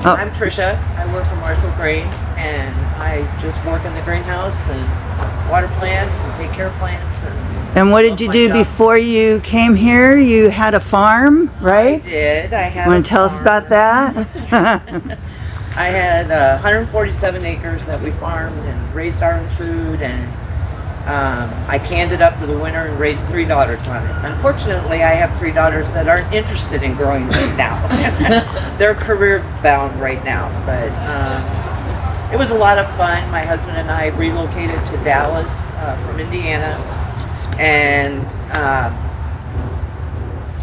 Oh. I'm Trisha. I work for Marshall Grain, and I just work in the greenhouse and water plants and take care of plants. And what did you do before you came here? You had a farm, right? I did. I had. Want to tell us about that? I had 147 acres that we farmed and raised our own food, and I canned it up for the winter and raised 3 daughters on it. Unfortunately, I have 3 daughters that aren't interested in growing right now. They're career bound right now, but it was a lot of fun. My husband and I relocated to Dallas from Indiana, and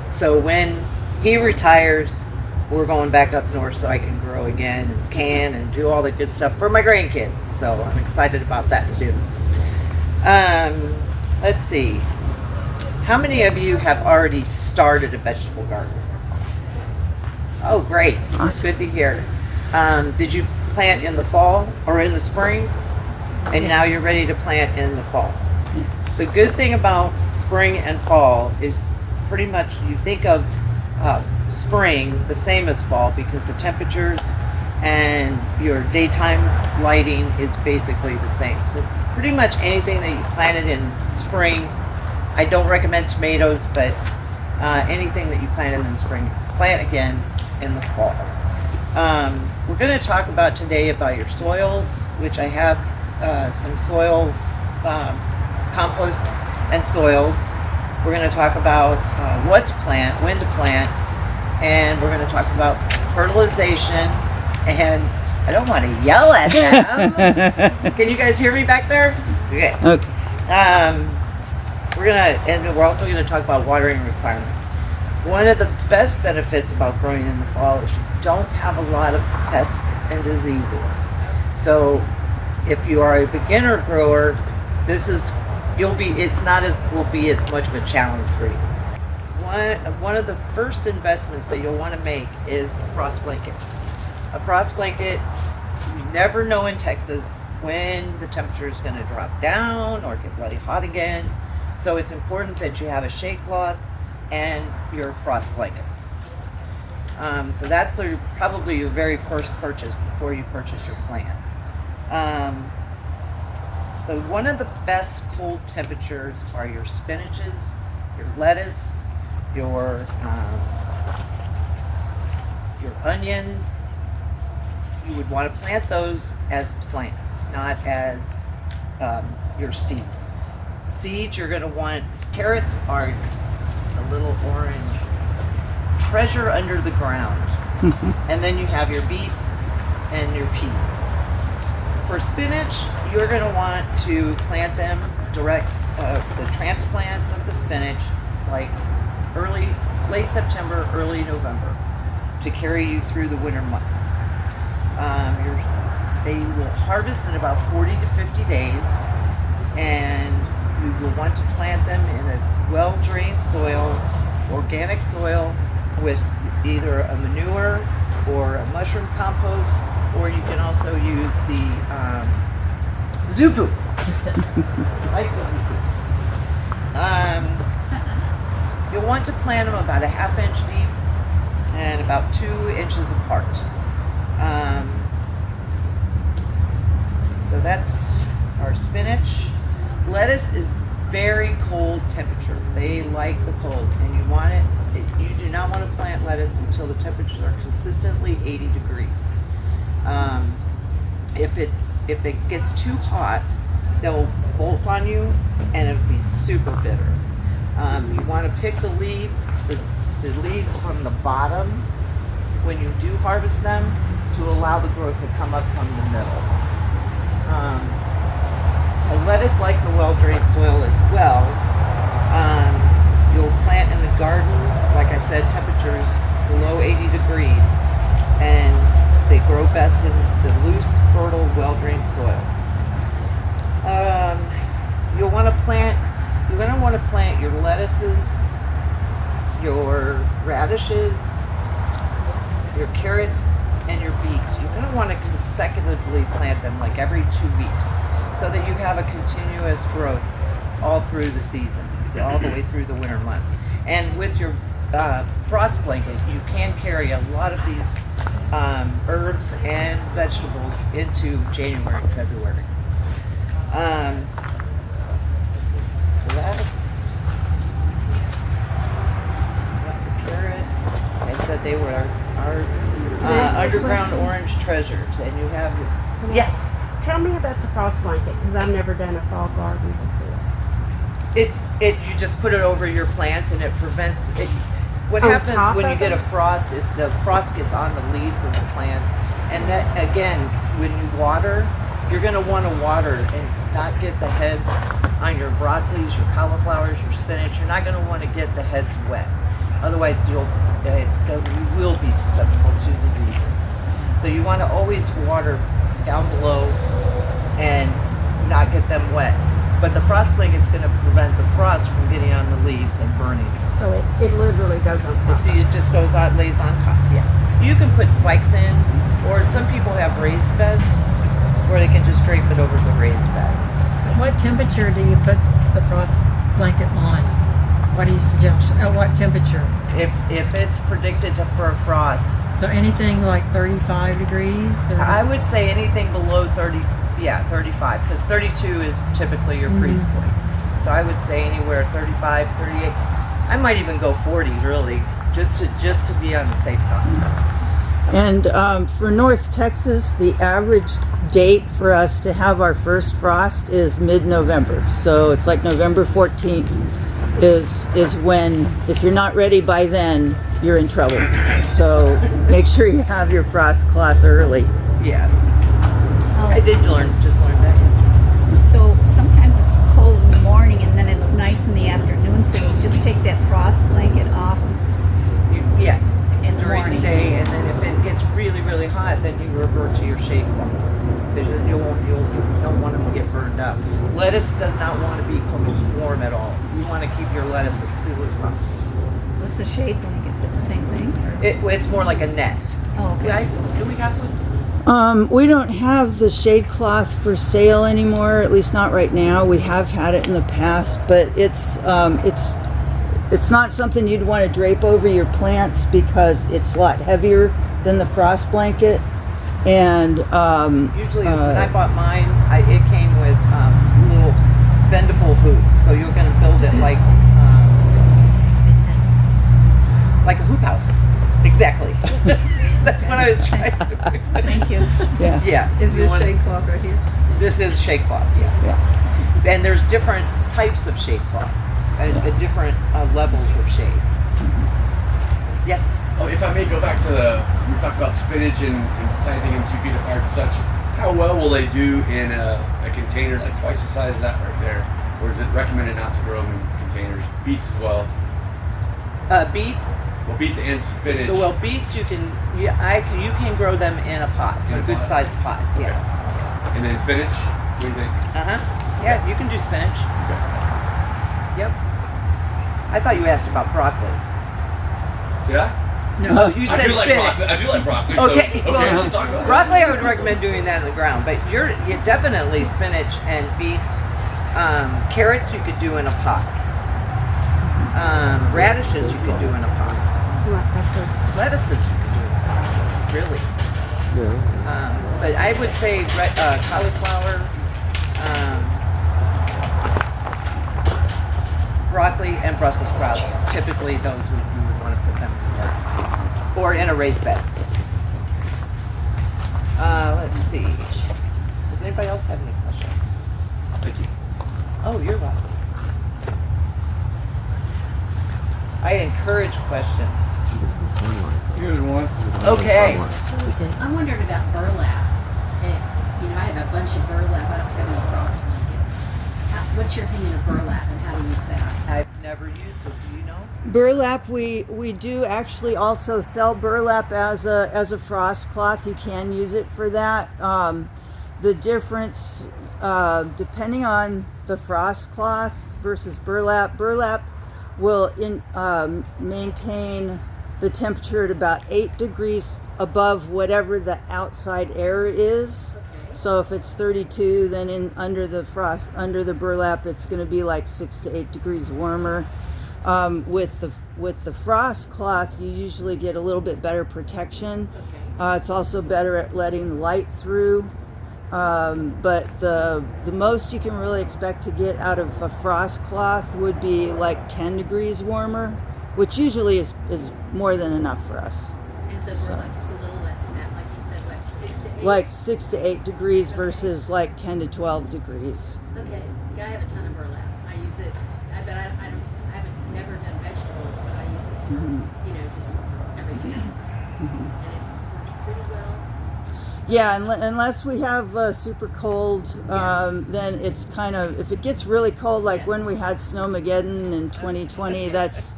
so when he retires, we're going back up north so I can grow again and can and do all the good stuff for my grandkids. So I'm excited about that too. Let's see. How many of you have already started a vegetable garden? Oh, great. Awesome. Good to hear. Did you plant in the fall or in the spring? And now you're ready to plant in the fall. The good thing about spring and fall is pretty much you think of spring the same as fall because the temperatures and your daytime lighting is basically the same. So pretty much anything that you planted in spring, I don't recommend tomatoes, but anything that you planted in the spring, plant again in the fall. We're going to talk about today about your soils, which I have some soil composts and soils. We're going to talk about what to plant, when to plant, and we're going to talk about fertilization. And I don't want to yell at them. Can you guys hear me back there? Okay. We're also going to talk about watering requirements. One of the best benefits about growing in the fall is you don't have a lot of pests and diseases. So if you are a beginner grower, will be as much of a challenge for you. One of the first investments that you'll want to make is a frost blanket. A frost blanket, you never know in Texas when the temperature is going to drop down or get really hot again. So it's important that you have a shade cloth and your frost blankets. So that's probably your very first purchase before you purchase your plants. So one of the best cold temperatures are your spinaches, your lettuce, your onions. You would want to plant those as plants, not as your seeds. Seeds, you're going to want, carrots are a little orange treasure under the ground. And then you have your beets and your peas. For spinach, you're going to want to plant them the transplants of the spinach like late September, early November to carry you through the winter months. They will harvest in about 40 to 50 days, and you will want to plant them in a well-drained soil, organic soil, with either a manure or a mushroom compost, or you can also use the Zupu. Like the Zupu. You'll want to plant them about a 1/2 inch deep and about 2 inches apart. So that's our spinach. Lettuce is very cold temperature. They like the cold, and you do not want to plant lettuce until the temperatures are consistently 80 degrees. If it gets too hot, they'll bolt on you, and it'll be super bitter. You want to pick the leaves from the bottom when you do harvest them to allow the growth to come up from the middle. A lettuce likes a well-drained soil as well. You'll plant in the garden, like I said, temperatures below 80 degrees, and they grow best in the loose, fertile, well-drained soil. You're going to want to plant your lettuces, your radishes, your carrots, and your beets. You're going to want to consecutively plant them like every 2 weeks so that you have a continuous growth all through the season, all the way through the winter months. And with your frost blanket, you can carry a lot of these herbs and vegetables into January and February. So that's the carrots. I said they were our underground orange treasures, and you have yes. Tell me about the frost blanket, because I've never done a fall garden before. You just put it over your plants, and it prevents it. What On happens top when you of get it? a frost is the frost gets on the leaves of the plants, and that again, when you water, you're going to want to water and not get the heads on your broccolis, your cauliflowers, your spinach. You're not going to want to get the heads wet, otherwise you will be susceptible to diseases. So you want to always water down below and not get them wet. But the frost blanket's going to prevent the frost from getting on the leaves and burning them. So it literally goes on top. It just goes out, lays on top. Yeah. You can put spikes in, or some people have raised beds where they can just drape it over the raised bed. What temperature do you put the frost blanket on? What do you suggest? At what temperature? If it's predicted for a frost, So anything like 35 degrees? 30? I would say anything below 30, 35, because 32 is typically your freeze point. So I would say anywhere 35, 38. I might even go 40, really, just to be on the safe side. And for North Texas, the average date for us to have our first frost is mid-November. So it's like November 14th is when, if you're not ready by then, you're in trouble. So make sure you have your frost cloth early. Yes. I did just learn that. So sometimes it's cold in the morning and then it's nice in the afternoon, so you just take that frost blanket off. Yes. In the during morning. the day, and then if it gets really, really hot, then you revert to your shade cloth. Because you don't want them to get burned up. Lettuce does not want to be warm at all. You want to keep your lettuce as cool as possible. What's a shade blanket? It's the same thing? It's more like a net. Oh, okay. Do we have one? We don't have the shade cloth for sale anymore, at least not right now. We have had it in the past, but it's not something you'd want to drape over your plants because it's a lot heavier than the frost blanket. And Usually, when I bought mine, it came with little bendable hoops. So you're going to build it like a hoop house. Exactly. That's what I was trying to do. Thank you. yeah. Yes. Is this shade cloth right here? This is shade cloth, yes. Yeah. And there's different types of shade cloth, different levels of shade. Yes. Oh, if I may go back to we talked about spinach and planting them 2 feet apart and such. How well will they do in a container like twice the size of that right there? Or is it recommended not to grow them in containers? Beets as well. Beets. Well, beets and spinach. Well, beets you can grow them in a pot, In a a good pot. sized pot. Okay. Yeah. And then spinach. What do you think? Yeah, you can do spinach. Okay. Yep. I thought you asked about broccoli. Did I? No, you said I do like spinach. broccoli. I do like broccoli. Okay, So, well, let's talk about broccoli, I would recommend doing that in the ground, but you definitely spinach and beets. Carrots you could do in a pot. Radishes you could do in a pot. Lettuces you could do in a pot. Really. But I would say cauliflower, broccoli, and Brussels sprouts. Typically, those you would want to put them in the ground or in a raised bed. Let's see. Does anybody else have any questions? Thank you. Oh, you're welcome. I encourage questions. Here's one. Okay. I'm wondering about burlap. I have a bunch of burlap. I don't have any frost blankets. What's your opinion of burlap and how to use that? I've never used it. Do you know? Burlap, we do actually also sell burlap as a frost cloth. You can use it for that. The difference, depending on the frost cloth versus burlap will maintain the temperature at about 8 degrees above whatever the outside air is. So if it's 32, then under the burlap, it's going to be like 6 to 8 degrees warmer. With the frost cloth, you usually get a little bit better protection It's also better at letting the light through. But the most you can really expect to get out of a frost cloth would be like 10 degrees warmer, which usually is more than enough for us. And so burlap just a little less than that, like you said, like 6 to 8. Like 6 to 8 degrees versus like 10 to 12 degrees. Okay, I have a ton of burlap. I use it. I haven't never done vegetables, but I use it for just everything else, and it's worked pretty well. Yeah, unless we have super cold, Yes. then it's kind of, if it gets really cold, like when Yes. we had Snowmageddon in 2020, that's,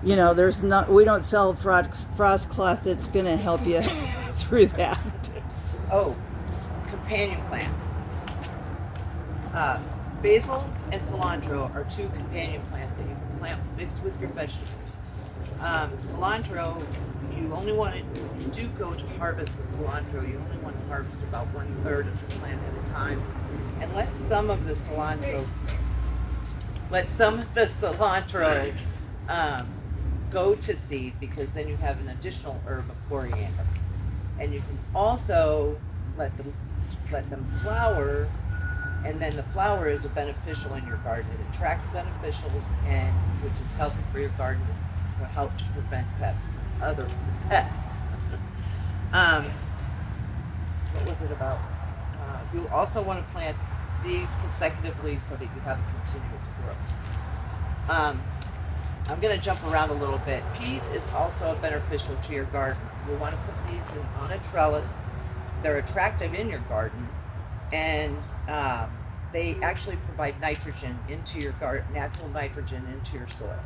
there's not, we don't sell frost cloth that's going to help you through that. Oh, companion plants. Basil and cilantro are two companion plants that you can plant mixed with your vegetables. Cilantro, you only want to, if you do go to harvest the cilantro, you only want to harvest about 1/3 of the plant at a time, and let some of the cilantro go to seed, because then you have an additional herb of coriander, and you can also let them flower. And then the flower is a beneficial in your garden. It attracts beneficials, and which is healthy for your garden. It will help to prevent other pests. What was it about? You also want to plant these consecutively so that you have a continuous growth. I'm going to jump around a little bit. Peas is also beneficial to your garden. You'll want to put these on a trellis. They're attractive in your garden, and they actually provide nitrogen into your garden, natural nitrogen into your soil,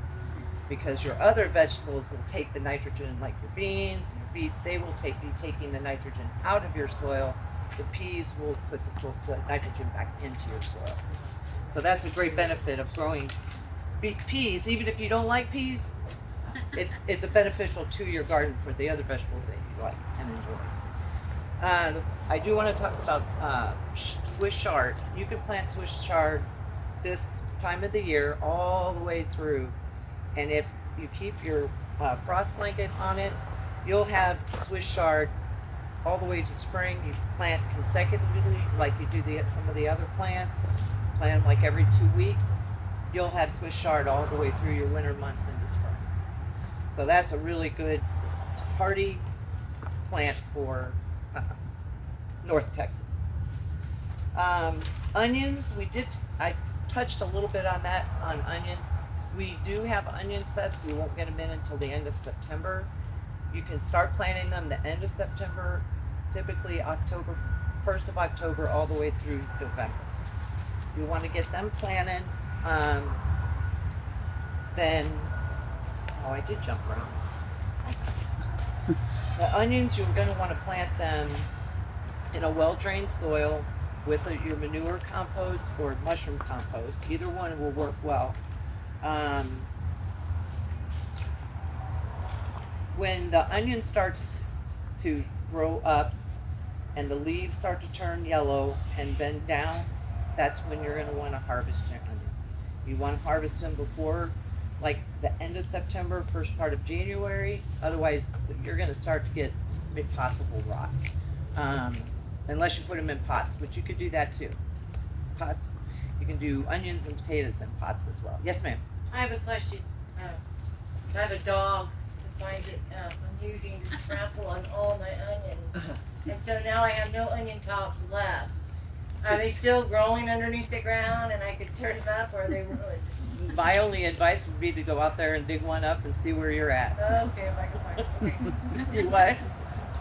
because your other vegetables will take the nitrogen, like your beans and your beets. They will be taking the nitrogen out of your soil. The peas will put the nitrogen back into your soil. So that's a great benefit of growing peas. Even if you don't like peas, it's a beneficial to your garden for the other vegetables that you like and enjoy. I do want to talk about Swiss chard. You can plant Swiss chard this time of the year all the way through, and if you keep your frost blanket on it, you'll have Swiss chard all the way to spring. You plant consecutively like you do some of the other plants. Plant them like every 2 weeks. You'll have Swiss chard all the way through your winter months into spring. So that's a really good hardy plant for North Texas. Onions, I touched a little bit on that, on onions. We do have onion sets. We won't get them in until the end of September. You can start planting them the end of September, typically 1st of October, all the way through November. You want to get them planted. I did jump around. The onions, you're going to want to plant them in a well-drained soil with your manure compost or mushroom compost. Either one will work well. When the onion starts to grow up and the leaves start to turn yellow and bend down, that's when you're going to want to harvest your onions. You want to harvest them before like the end of September, first part of January. Otherwise, you're going to start to get possible rot. Unless you put them in pots, but you could do that too. Pots, you can do onions and potatoes in pots as well. Yes, ma'am. I have a question. I have a dog that finds it amusing to trample on all my onions. And so now I have no onion tops left. Are they still growing underneath the ground and I could turn them up, or are they ruined? My only advice would be to go out there and dig one up and see where you're at. Okay, if I can find them. Okay. What?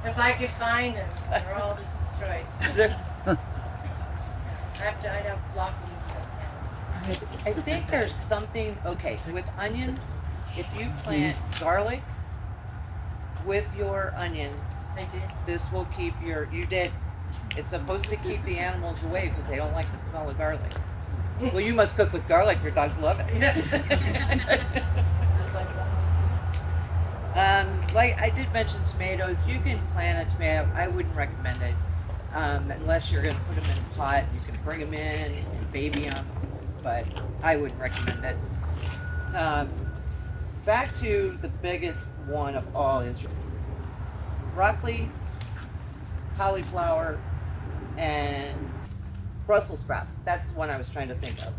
If I could find them, they're all just destroyed. I'd have blossoms and stuff now. I think there's something, okay, with onions, if you plant garlic with your onions, I did. this will keep it's supposed to keep the animals away because they don't like the smell of garlic. Well, you must cook with garlic, your dogs love it. That's like Like I did mention tomatoes, you can plant a tomato. I wouldn't recommend it unless you're going to put them in a pot. You can bring them in and baby them, but I wouldn't recommend it. Back to the biggest one of all is broccoli cauliflower, and Brussels sprouts. That's the one I was trying to think of.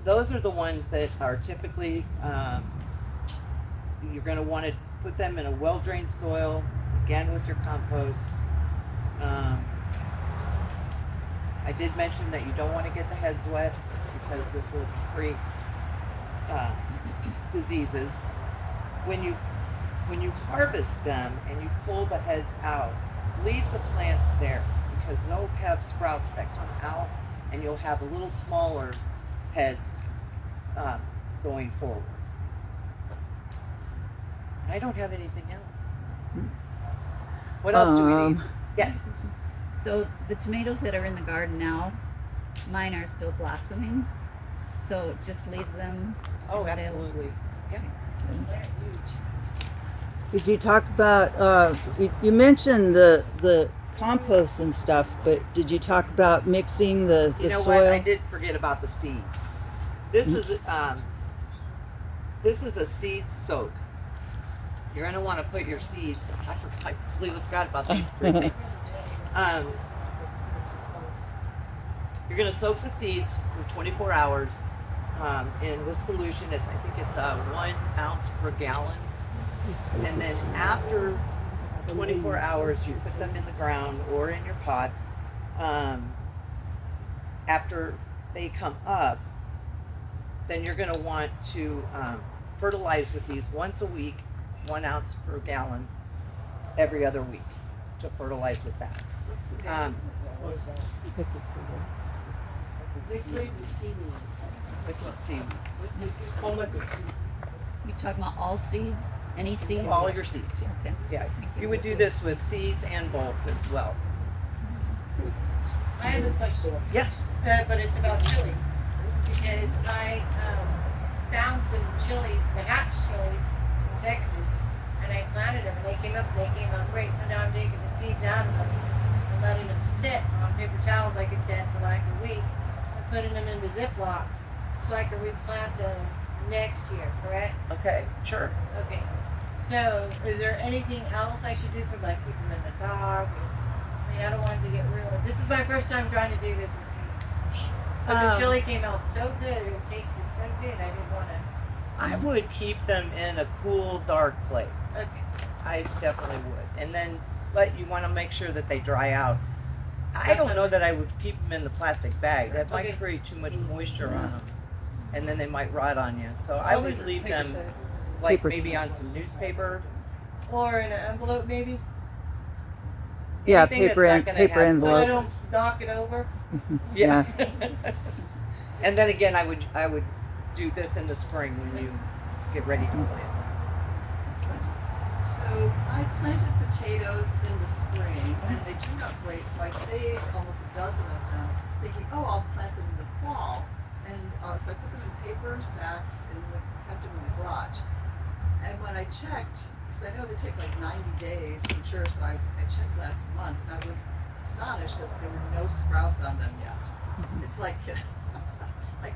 Those are the ones that are typically, you're going to want to put them in a well-drained soil, again with your compost. I did mention that you don't want to get the heads wet because this will create diseases. When you harvest them and you pull the heads out, leave the plants there because they'll have sprouts that come out, and you'll have a little smaller heads going forward. I don't have anything else. What else do we need? Yes. So the tomatoes that are in the garden now, mine are still blossoming. So just leave them. Oh, available. absolutely. Yeah. Did you talk about? You mentioned the compost and stuff, but did you talk about mixing the You know soil? what? I did forget about the seeds. This is a seed soak. You're going to want to put your seeds. I completely forgot about these three things. You're going to soak the seeds for 24 hours in this solution. I think it's 1 ounce per gallon. And then after 24 hours, you put them in the ground or in your pots. After they come up, then you're going to want to fertilize with these once a week, 1 ounce per gallon, every other week to fertilize with that. Liquid seaweed. Liquid seed. You talking about all seeds? Any seeds? All your seeds, yeah. Okay. Yeah, you would do this with seeds and bulbs as well. I have a question. Yeah. But it's about chilies. Because I found some chilies, the hatch chilies in Texas, and I planted them, and they came up and they came out great. So now I'm taking the seeds out of them and letting them sit on paper towels, like it said, for like a week, and putting them into Ziplocs so I can replant them next year, correct? Okay, sure. Okay. So, is there anything else I should do for like keep them in the dark? I mean, I don't want them to get ruined. This is my first time trying to do this with seeds. But the chili came out so good. It tasted so good. I didn't want to. I would keep them in a cool, dark place. Okay. I definitely would. And then, but you want to make sure that they dry out. I don't know that I would keep them in the plastic bag. That might Okay. create too much moisture on them. And then they might rot on you. So I would leave them like Paper maybe sack. on some newspaper. Or in an envelope, maybe, Yeah, Anything that's paper not and gonna paper have- so I envelope. don't knock it over. Yeah. And then again, I would do this in the spring when you get ready to plant. So I planted potatoes in the spring and they turned out great. So I saved almost a dozen of them, thinking, oh, I'll plant them in the fall. And so I put them in paper sacks and kept them in the garage. And when I checked, because I know they take like 90 days to mature, so I checked last month and I was astonished that there were no sprouts on them yet. It's like, like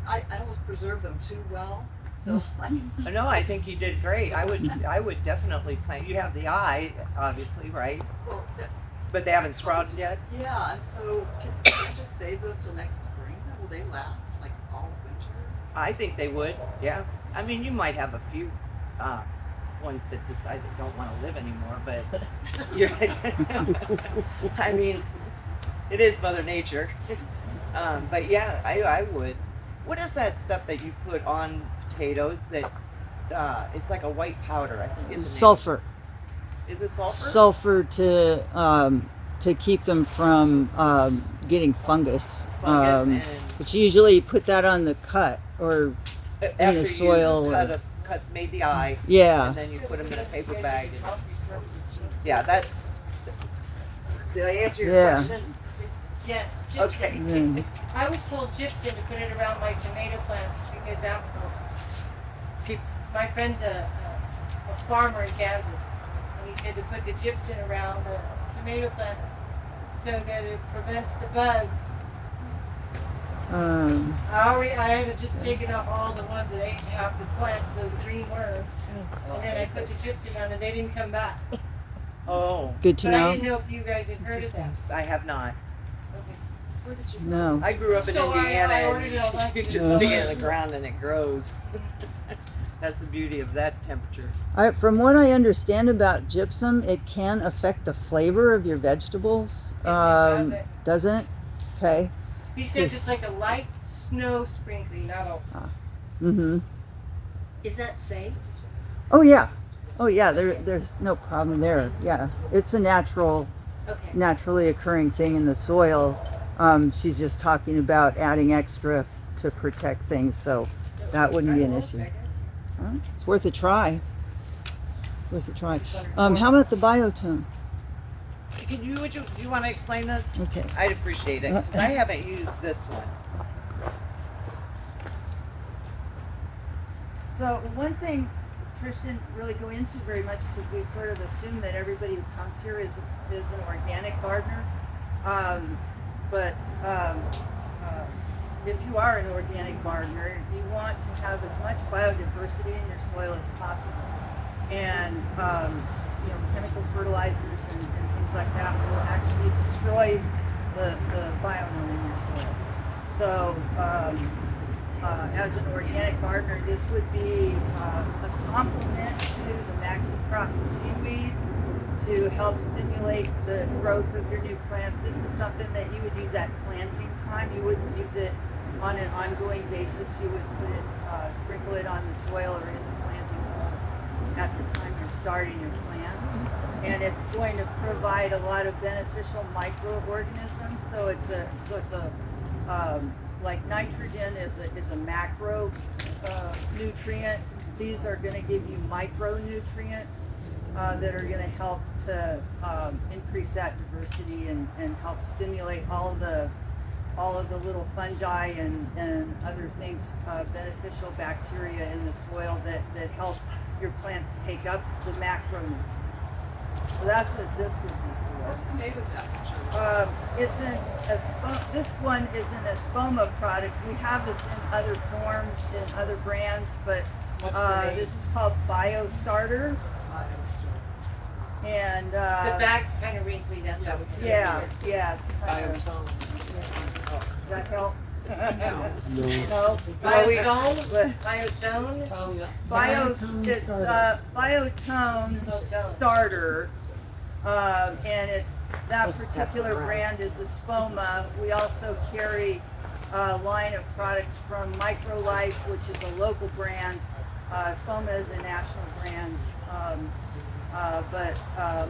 I almost preserved them too well. So like, No, I think you did great. I would definitely plant. You have the eye, obviously, right? well, But they haven't sprouted yet. yeah, and so can I just save those till next spring? Then will they last like all winter? I think they would. Yeah. I mean, you might have a few ones that decide they don't want to live anymore, but you're, I mean, it is Mother Nature. But yeah, I would. What is that stuff that you put on potatoes that it's like a white powder? I forget the name. Sulfur. Is it sulfur? Sulfur to keep them from getting fungus. Fungus and But you usually put that on the cut or after the soil you or- made the eye, yeah. and then you put them in a paper bag. And, yeah, that's. Did I answer your Yeah. question? Yes, gypsum. Okay. Mm. I was told gypsum to put it around my tomato plants because that Keep- my friend's a farmer in Kansas, and he said to put the gypsum around the tomato plants so that it prevents the bugs. I had just taken off all the ones that ate half the plants, those green worms, and then I put the gypsum on and they didn't come back. Oh, Good to But I know. didn't know if you guys had heard of that. I have not. Okay. Where did you No. I grew up in So Indiana, I ordered it and online. you just stick it in the ground and it grows. That's the beauty of that temperature. From what I understand about gypsum, it can affect the flavor of your vegetables. It Doesn't it? Okay. He said just like a light snow sprinkling, not a. Mm-hmm. Is that safe? Oh yeah. Oh yeah. There's no problem there. Yeah. It's a naturally occurring thing in the soil. She's just talking about adding extra to protect things, so that wouldn't be an issue. It's worth a try. Worth a try. How about the biotone? Do you want to explain this? Okay. I'd appreciate it, 'cause I haven't used this one. So one thing Trish didn't really go into very much because we sort of assume that everybody who comes here is an organic gardener. If you are an organic gardener, you want to have as much biodiversity in your soil as possible. And chemical fertilizers and things like that will actually destroy the biome in your soil. So as an organic gardener, this would be a complement to the Maxi Crop seaweed to help stimulate the growth of your new plants. This is something that you would use at planting time. You wouldn't use it on an ongoing basis. You would put it, sprinkle it on the soil or in the planting hole at the time you're starting your plants. And it's going to provide a lot of beneficial microorganisms. So it's a like nitrogen is a macro nutrient. These are going to give you micronutrients that are going to help to increase that diversity and help stimulate all of the little fungi and other things, beneficial bacteria in the soil that help your plants take up the macronutrients. So that's what this would be for. What's the name of that? This one is an Espoma product. We have this in other forms, in other brands, but this is called BioStarter. And The back's kind of wrinkly, that's what we yeah. It's kind of, Biotone. does that help? No. No. Biotone? Biotone. It's Biotone Starter, and it's that particular brand is Espoma. We also carry a line of products from MicroLife, which is a local brand. Espoma is a national brand, but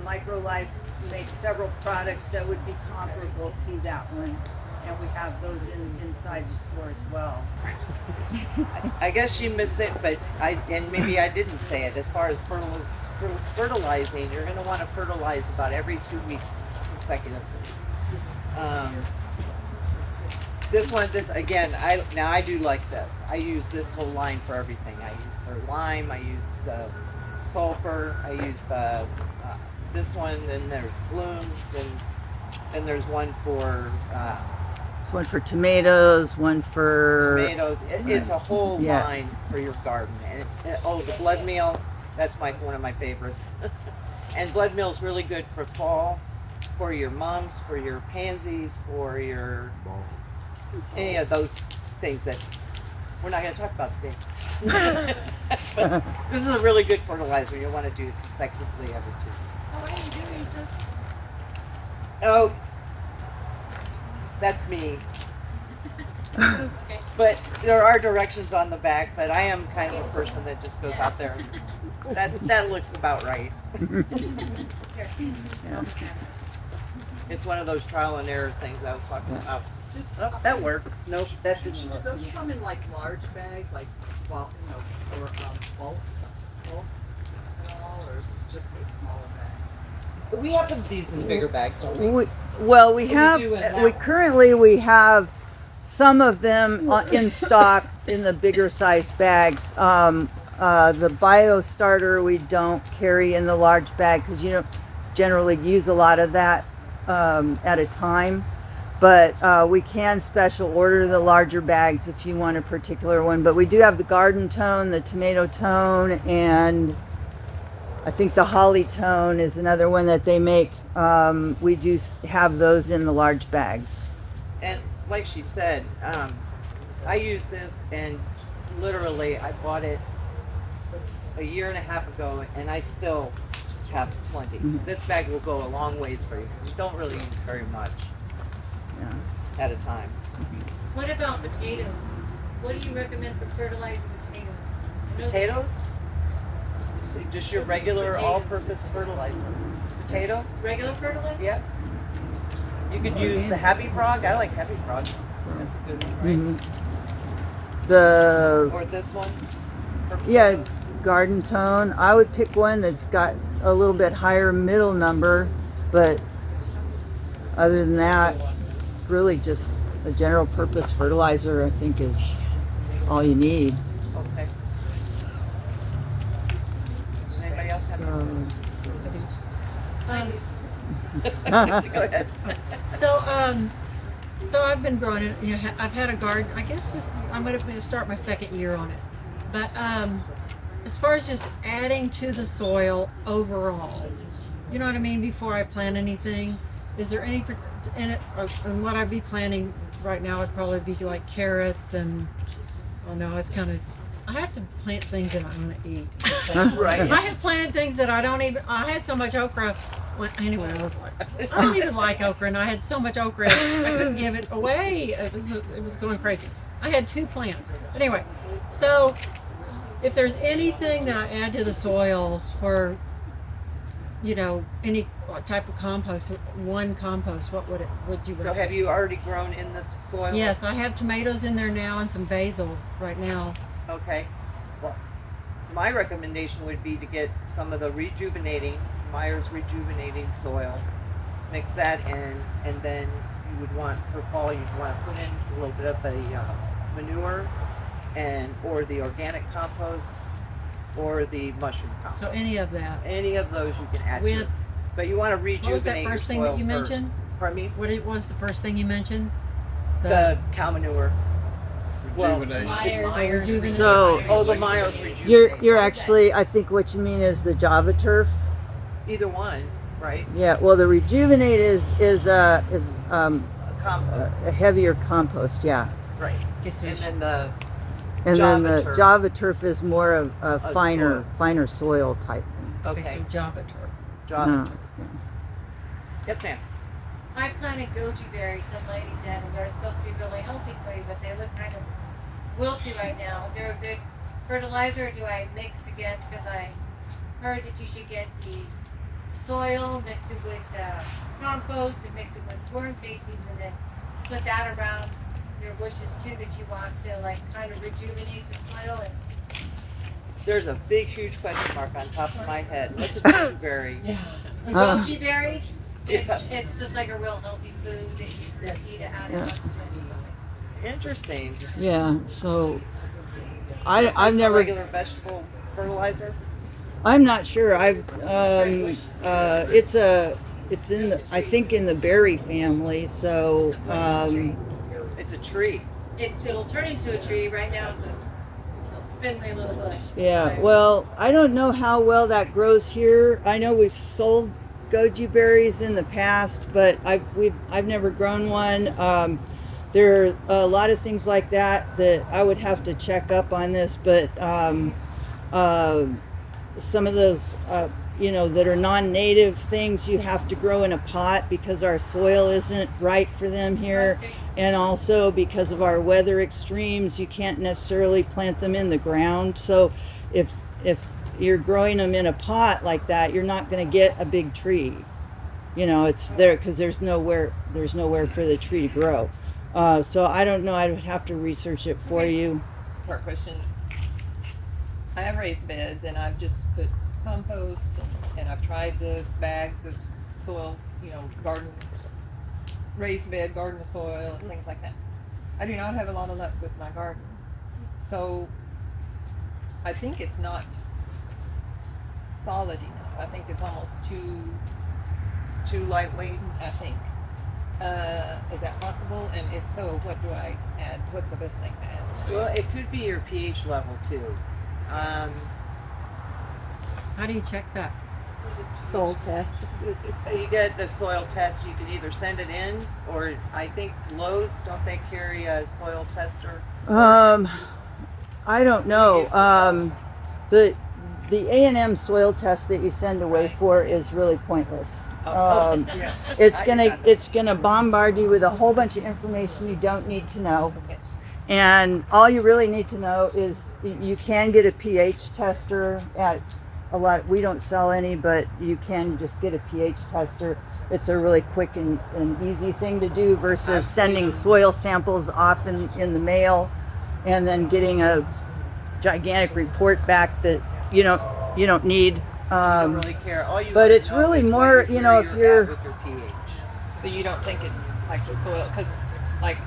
MicroLife makes several products that would be comparable to that one. And we have those inside the store as well. I guess you missed it, but maybe I didn't say it. As far as fertilizing, you're going to want to fertilize about every 2 weeks consecutively. I do like this. I use this whole line for everything. I use the lime, I use the sulfur, I use the this one, then there's blooms, and there's one for One for tomatoes, one for tomatoes. It's a whole line for your garden. And the blood meal, that's one of my favorites. And blood meal is really good for fall, for your mums, for your pansies, for your any of those things that we're not going to talk about today. But this is a really good fertilizer. You'll want to do it consecutively every 2 weeks. So what are you doing? Just Oh, that's me. okay. But there are directions on the back, but I am kind of a person that just goes out there. That looks about right. It's one of those trial and error things I was talking about. Oh, that worked. Nope, that didn't Do work. those come in like large bags, like for bulk at all, or is it just those smaller bags? We have these in bigger bags, don't we? we have do in that we one? currently we have some of them in stock in the bigger size bags. The BioStarter we don't carry in the large bag because you don't generally use a lot of that at a time. But we can special order the larger bags if you want a particular one. But we do have the garden tone, the tomato tone, and I think the holly tone is another one that they make. We do have those in the large bags. And like she said, I use this, and literally I bought it a year and a half ago, and I still just have plenty. This bag will go a long ways for you because you don't really use very much at a time. What about potatoes? What do you recommend for fertilizing potatoes? I know Potatoes? Just your regular Potatoes. all-purpose fertilizer. Potatoes? Regular fertilizer? Yep. You could use the Happy Frog. I like Happy Frog. That's a good one, right? The Or this one. for yeah, potatoes. garden tone. I would pick one that's got a little bit higher middle number, but other than that, really just a general purpose fertilizer, I think, is all you need. Okay. Does anybody else have Go ahead. So I've been growing it. You know, I've had a garden. I guess I'm going to start my second year on it. But as far as just adding to the soil overall, you know what I mean. Before I plant anything, is there any in it? And what I'd be planting right now would probably be like carrots and. Oh no, it's kind of. I have to plant things that I want to eat. Right. I have planted things that I don't even. I had so much okra. Anyway, I was like, I don't even like okra, and I had so much okra, I couldn't give it away. It was going crazy. I had 2 plants. Anyway, so if there's anything that I add to the soil for, you know, any type of compost, one compost, what would you So recommend? have you already grown in this soil? Yes, I have tomatoes in there now and some basil right now. Okay. Well, my recommendation would be to get some of the Myers rejuvenating soil, mix that in, and then you would want, for fall, you'd want to put in a little bit of a manure, or the organic compost, or the mushroom compost. So any of that. Any of those you can add to With- it. But you want to rejuvenate What was that your first thing that soil you first. mentioned? Pardon me? What it was the first thing you mentioned? The cow manure. Well, Myers. So oh, the Myers rejuvenate. you're actually, I think what you mean is the Java turf. Either one, right? Yeah. Well, the rejuvenate is A compost. a heavier compost. Yeah. Right. Guess And which- then the And Java then the turf. Java turf is more of a soil. finer soil type thing. okay. so Java turf. Java. Uh, turf. Yes, ma'am. I planted goji berries. Some lady said they're supposed to be really healthy for you, but they look kind of wilty right now. Is there a good fertilizer, or do I mix again? Because I heard that you should get the soil, mix it with compost, and mix it with corn casings, and then put that around your bushes too that you want to like kind of rejuvenate the soil. And There's a big, huge question mark on top of my head. What's a goji a Uh. goji berry, Yeah. it's just like a real healthy food that you just eat it out Yeah. of stuff. Interesting. yeah. So Is I've this a never. regular vegetable fertilizer. I'm not sure. It's in the, I think in the berry family. So It's a tree. It'll turn into a tree. Right now it's a spindly little bush. yeah. Well, I don't know how well that grows here. I know we've sold goji berries in the past, but I've never grown one. There are a lot of things like that I would have to check up on this, but some of those that are non-native things you have to grow in a pot because our soil isn't right for them here. Okay. And also because of our weather extremes, you can't necessarily plant them in the ground. So if you're growing them in a pot like that, you're not going to get a big tree. It's there because there's nowhere for the tree to grow. So I don't know. I would have to research it for you. Part question. I have raised beds and I've just put compost and I've tried the bags of soil, raised bed garden soil and things like that. I do not have a lot of luck with my garden. So I think it's not solid enough. I think it's almost It's too lightweight. I think. Is that possible? And if so, what do I add? What's the best thing to add? Well, it could be your pH level too. I How do you check that? Soil test. You get the soil test. You can either send it in, or I think Lowe's, don't they carry a soil tester? I don't know. The A&M soil test that you send away for is really pointless. It's gonna bombard you with a whole bunch of information you don't need to know. And all you really need to know is you can get a pH tester at a lot. We don't sell any, but you can just get a pH tester. It's a really quick and easy thing to do versus sending soil samples off in the mail and then getting a gigantic report back that you don't need. You don't really care. All you But wanna it's know really is what more, you're if at you're with your pH. So you don't think it's like the soil, because like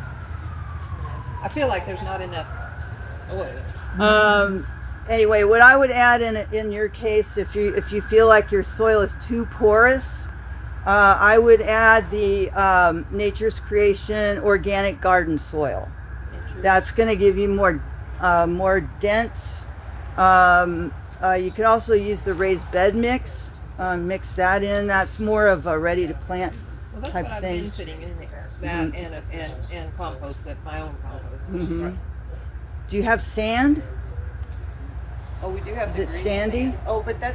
I feel like there's not enough soil. Anyway, what I would add in your case, if you feel like your soil is too porous, I would add the Nature's Creation organic garden soil. That's going to give you more dense. You could also use the raised bed mix. Mix that in. That's more of a ready to plant Well, that's type what I've thing. been putting in there. That and compost, that my own compost. Mhm. Do you have sand? Oh, we do have. Is the it grease sandy? thing. Oh, but that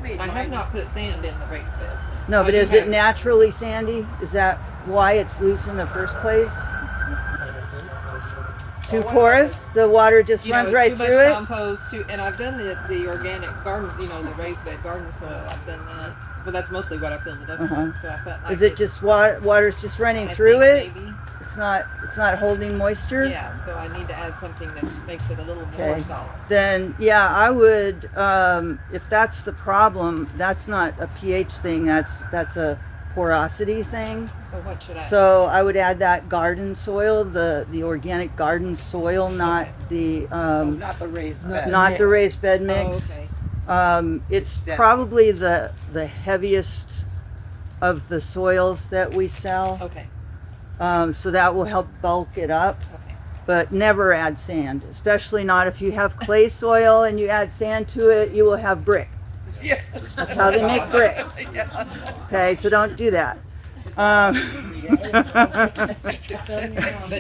made. I have mine- not put sand in the raised beds. No, but I is do it have- naturally sandy? Is that why it's loose in the first place? Too porous? The water just runs it's right too through much it? compost too, and I've done the organic garden, the raised bed garden soil. I've done that. Well, that's mostly what I filled it up Uh-huh. with. So I felt like Is it it's- just water's just running I through think it? Maybe. It's not holding moisture? Yeah. So I need to add something that makes it a little more Okay. solid. Then yeah, I would if that's the problem, that's not a pH thing, that's a porosity thing. So what should I? So I would add that garden soil, the organic garden soil, not the not the raised bed. not the raised bed Oh, mix. okay. It's That's- probably the heaviest of the soils that we sell. Okay. So that will help bulk it up. Okay. But never add sand, especially not if you have clay soil and you add sand to it, you will have brick. Yeah. That's how they make bricks. Yeah. Okay, so don't do that. But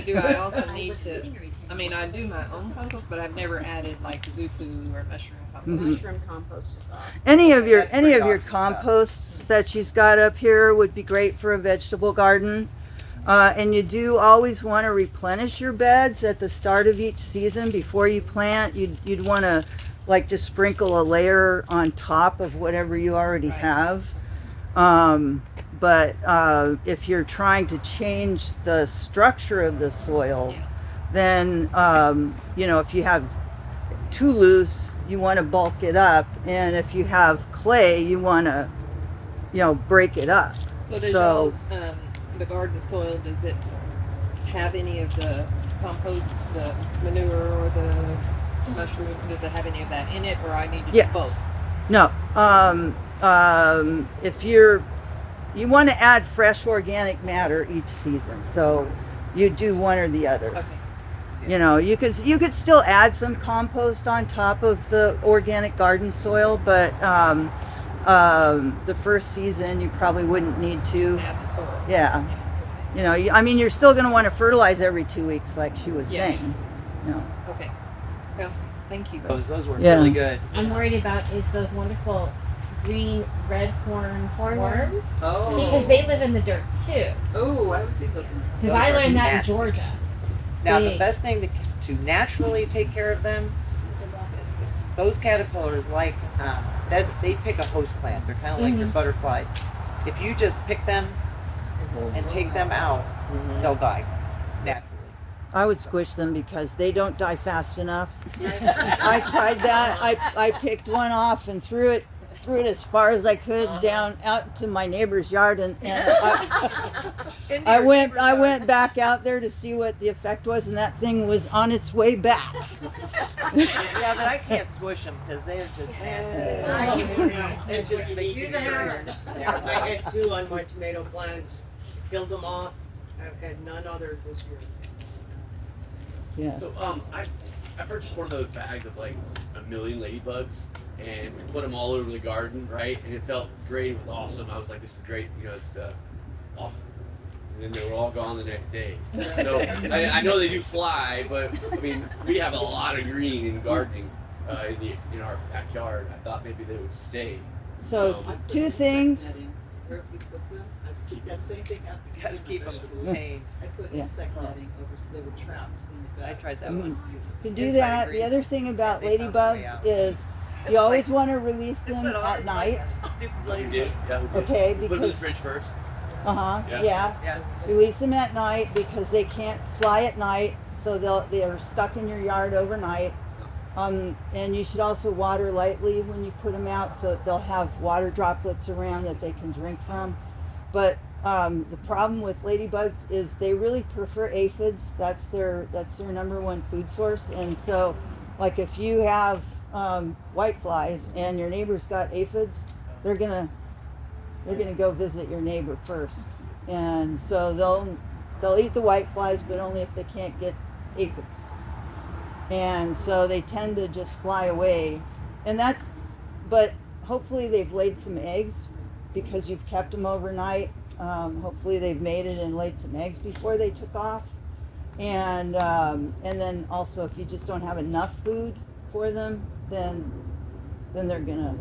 do I also need to? I mean, I do my own compost, but I've never added like zupu or mushroom compost. Mushroom compost is awesome. Any of your That's pretty awesome composts that she's got up here would be great for a vegetable garden. And you do always want to replenish your beds at the start of each season before you plant. You'd want to like just sprinkle a layer on top of whatever you already have. But if you're trying to change the structure of the soil, then if you have too loose, you want to bulk it up, and if you have clay, you want to break it up. So does y'all's the garden soil, does it have any of the compost, the manure, or the mushroom? Does it have any of that in it, or I need to Yes. do both? No. If you want to add fresh organic matter each season, so you do one or the other. Okay. You could still add some compost on top of the organic garden soil, but the first season you probably wouldn't need to. Add the soil. Yeah. You're still going to want to fertilize every 2 weeks, like she was Yeah. saying. Okay. Sounds good. Thank you. Those were Yeah. really good. I'm worried about is those wonderful green red corn worms Oh. because they live in the dirt too. Oh, I haven't seen those in Because Those I are learned that nasty. in Georgia. Now the Big. best thing to naturally take care of them, those caterpillars that they pick a host plant. They're kind of like your butterfly. If you just pick them and take them out, they'll die naturally. I would squish them because they don't die fast enough. I tried that. I picked one off and threw it as far as I could down out to my neighbor's yard, and I went back out there to see what the effect was, and that thing was on its way back. Yeah, but I can't squish them because they're just nasty. It just makes Use you a hammer. I had two on my tomato plants, killed them off. I've had none other this year. Yeah. So I purchased one of those bags of like 1 million ladybugs, and we put them all over the garden, right? And it felt great. It was awesome. I was like, this is great. You know, it's awesome. And then they were all gone the next day. So I know they do fly, but I mean, we have a lot of green in gardening in our backyard. I thought maybe they would stay. So I put two insect things. netting where we put them. I keep that same thing after we Gotta do keep 'em vegetables. contained. I put Yeah. insect netting over so they were trapped in the bed. I tried that So once. You can do Inside that. green. The other thing about They found their way ladybugs out. is It's you always like- want to release It's them what I at night. We did. Yeah, we did. Okay, Put them in the because fridge first. yeah. Yeah. Release them at night because they can't fly at night, so they're stuck in your yard overnight. And you should also water lightly when you put them out, so that they'll have water droplets around that they can drink from. But the problem with ladybugs is they really prefer aphids. That's their number one food source. And so, like if you have white flies and your neighbor's got aphids, they're gonna go visit your neighbor first. And so they'll eat the white flies, but only if they can't get aphids. And so they tend to just fly away. But hopefully they've laid some eggs because you've kept them overnight. Hopefully they've mated and laid some eggs before they took off. And then also if you just don't have enough food for them, then they're gonna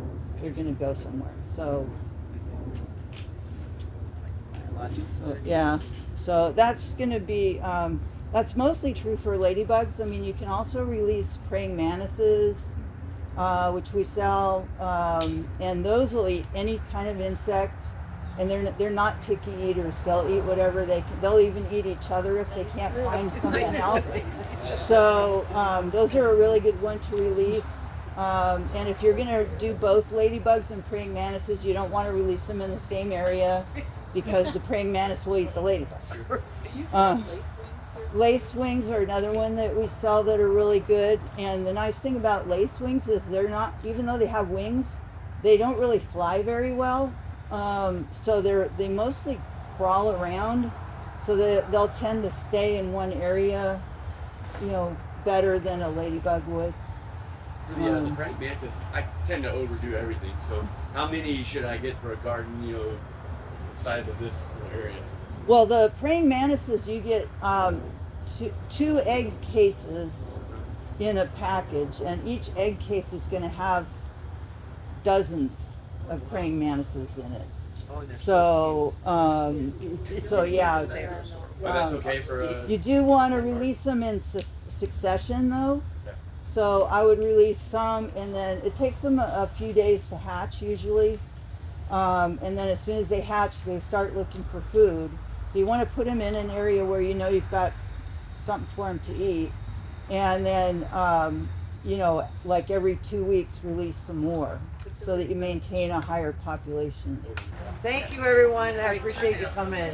go somewhere. So yeah, so that's gonna be that's mostly true for ladybugs. I mean, you can also release praying mantises, which we sell, and those will eat any kind of insect, and they're not picky eaters. They'll eat whatever they can. They'll even eat each other if they can't find something else. So those are a really good one to release. And if you're gonna do both ladybugs and praying mantises, you don't want to release them in the same area because the praying mantis will eat the ladybug. you sell lace wings here? Lace wings are another one that we sell that are really good. And the nice thing about lace wings is they're not, even though they have wings, they don't really fly very well. So they mostly crawl around, so they'll tend to stay in one area, better than a ladybug would. The praying mantis, I tend to overdo everything. So how many should I get for a garden, the size of this area? Well, the praying mantises, you get two egg cases in a package, and each egg case is going to have dozens of praying mantises in it. So yeah. But that's okay for You do want to release them in succession, though. So I would release some, and then it takes them a few days to hatch usually. And then as soon as they hatch, they start looking for food. So you want to put them in an area where you've got something for them to eat. And then, like every 2 weeks, release some more so that you maintain a higher population. Thank you, everyone. I appreciate you coming.